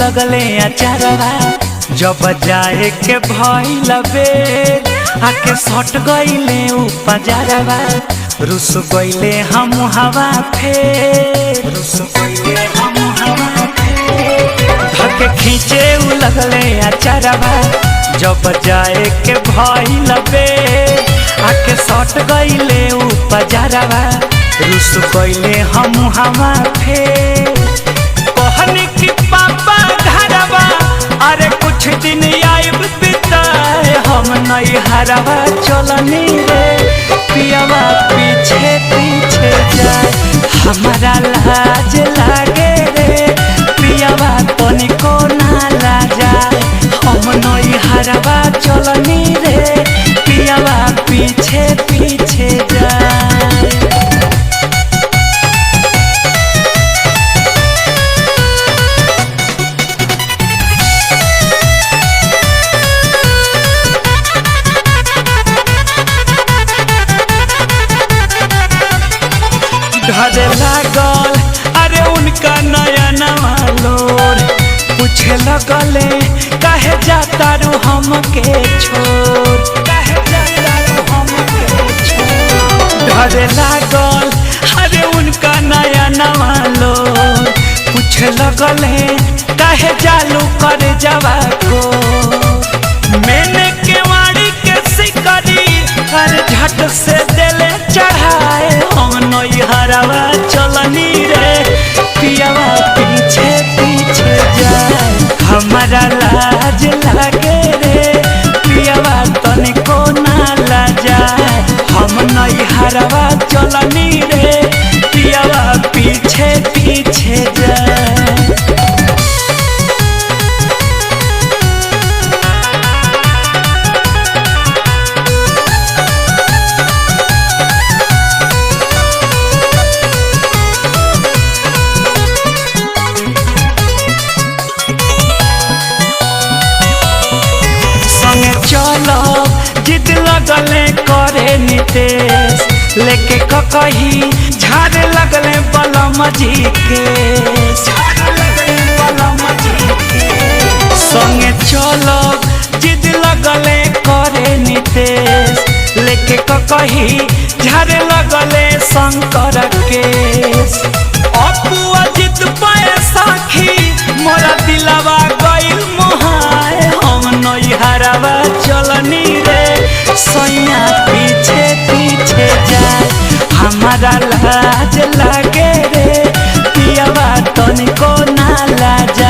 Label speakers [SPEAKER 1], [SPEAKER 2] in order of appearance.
[SPEAKER 1] लगले अचारवा जब जाए के भइल बेर आके सट गइले उपजारवा रुस गइले हम हवा फेर धके खींचे उ लगले अचारवा जब जाए के भइल बेर आके सट गइले उपजारवा रुस गइले हम हवा फेर कहनी कि पापा घरवा अरे कुछ दिन आइब बिताए हम नहीं हरवा चलनी रे पियावा पीछे पीछे जाए हमारा लाज लागे रे पियावा तनिको ना लाजाए हम नहीं हरवा चलनी रे पियावा पीछे पीछे जाए। घरे लागल अरे उनका नया नवा लोर पूछे लगले काहे जाता रू हमके छोड़ घरे लागल अरे उनका नया नवा लोर पूछे लगले काहे जालू कर जावा को मैंने केवाड़ी के सिकरी हर झट से दिले चढ़ाए हम नई हरवा चलनी रे पियावा पीछे पीछे जाए हमारा लाज लागे रे पियावा तनिको ना लाजाए हम नई हरवा चलनी रे पियावा पीछे पीछे जाए। चलो जिद लगले करे नितेश लेके कही झाड़े लगले बलम जी के संगे चलो जिद लगले करे नितेश लेके कही झाड़े लगले शंकर केश अपुआ जिद पाए साखी मोरा दिलवा गइल मोहाए हम नई हरवा चलनी रे सैया पीछे पीछे जाए हमारा लाज लागे रे पियावा तनिको ना लाज